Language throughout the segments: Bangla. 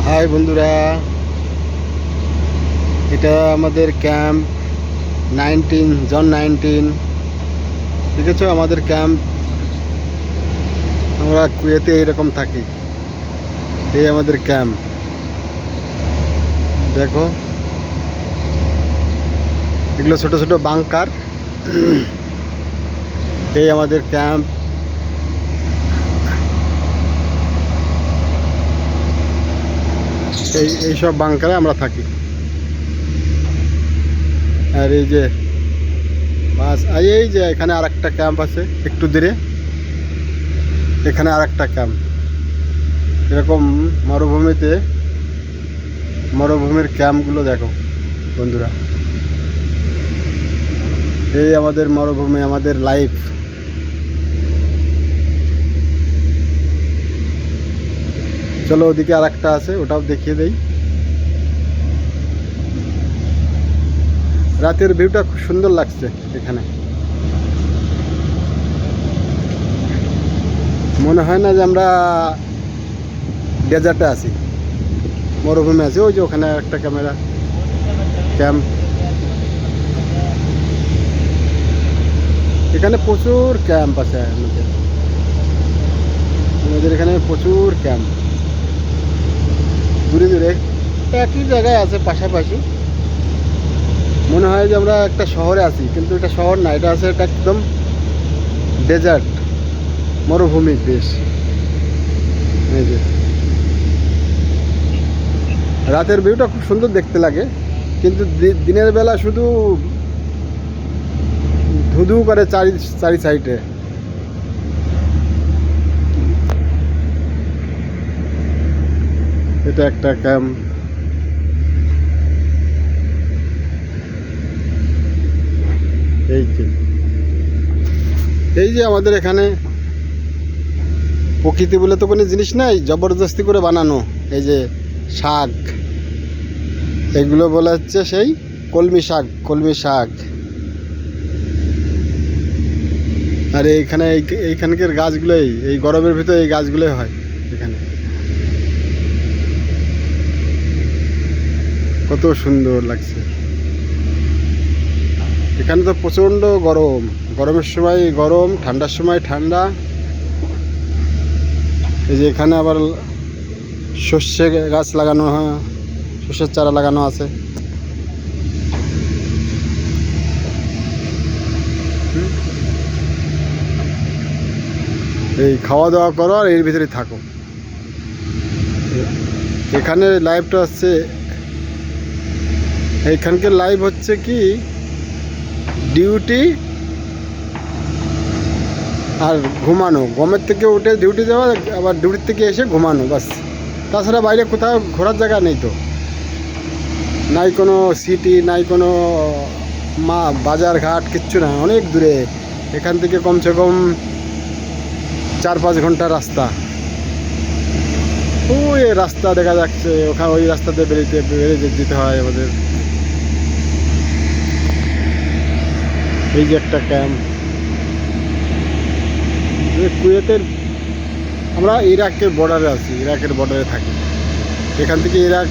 হাই বন্ধুরা, এটা আমাদের ক্যাম্প 19 জন 19। দেখেছো আমাদের ক্যাম্প। আমরা কুয়েতে এইরকম থাকি। এই আমাদের ক্যাম্প, দেখো এগুলো ছোট ছোট বাংকার। এই আমাদের ক্যাম্প। এইসব বাংকারে আমরা থাকি। আর এই যে বাস, এই যে এখানে আর একটা ক্যাম্প আছে একটু দূরে। এখানে আর একটা ক্যাম্প। এরকম মরুভূমির ক্যাম্পগুলো দেখো বন্ধুরা। এই আমাদের মরুভূমি, আমাদের লাইফ। চলো ওদিকে আর একটা আছে, ওটাও দেখিয়ে দেই। রাতের ভিউটা খুব সুন্দর লাগছে এখানে। মনে হয় না যে আমরা ডেজার্টে আছি, মরুভূমি আছে। ওই যে ওখানে একটা ক্যাম্প। এখানে প্রচুর ক্যাম্প আছে আমাদের এখানে প্রচুর ক্যাম্প দূরে দূরে একই জায়গায় আছে পাশাপাশি। মনে হয় যে আমরা একটা শহরে আছি, কিন্তু এটা শহর না, এটা আছে, এটা একদম ডেজার্ট, মরুভূমির দেশ। এই যে রাতের ভিউটা খুব সুন্দর দেখতে লাগে, কিন্তু দিনের বেলা শুধু ধুধু করে চারি সাইডে। এটা একটা ক্যাম্প। এই যে আমাদের এখানে প্রকৃতি বলে তো কোনো জিনিস নাই, জবরদস্তি করে বানানো। এই যে শাক, এগুলো বলা হচ্ছে সেই কলমি শাক। আর এইখানকার গাছগুলোই, এই গরমের ভিতরে এই গাছগুলোই হয় এখানে। কত সুন্দর লাগছে। এখানে তো প্রচণ্ড গরম, গরমের সময় গরম, ঠান্ডার সময় ঠান্ডা। এই যে এখানে আবার সর্ষে গাছ লাগানো হয়, সর্ষের চারা লাগানো আছে। এই খাওয়া দাওয়া করো আর এর ভিতরে থাকো। এখানে লাইফটা হচ্ছে, এইখানকার লাইফ হচ্ছে কি ডিউটি আর ঘুমানো। গমের থেকে উঠে ডিউটি যাওয়া, আবার ডিউটির থেকে এসে ঘুমানো, বাস। তাছাড়া বাইরে কোথাও ঘোরার জায়গা নেই তো, নাই কোনো সিটি, নাই কোনো বাজার ঘাট, কিচ্ছু না, অনেক দূরে। এখান থেকে কমসে কম 4-5 ঘন্টা রাস্তা। ওই রাস্তা দেখা যাচ্ছে, ওখানে ওই রাস্তাতে বেরিয়ে যেতে হয় আমাদের। এই যে একটা ক্যাম্প। কুয়েতের, আমরা ইরাকের বর্ডারে আছি, ইরাকের বর্ডারে থাকি। এখান থেকে ইরাক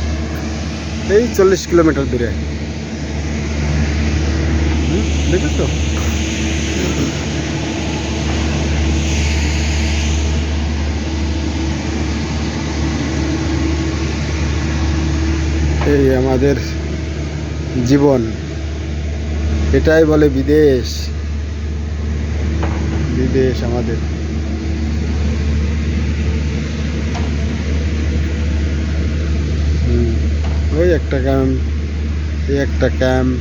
এই 40 কিলোমিটার দূরে। দেখেছো? এই আমাদের জীবন, এটাই বলে বিদেশ। আমাদের। ওই একটা ক্যাম্প, এই একটা ক্যাম্প।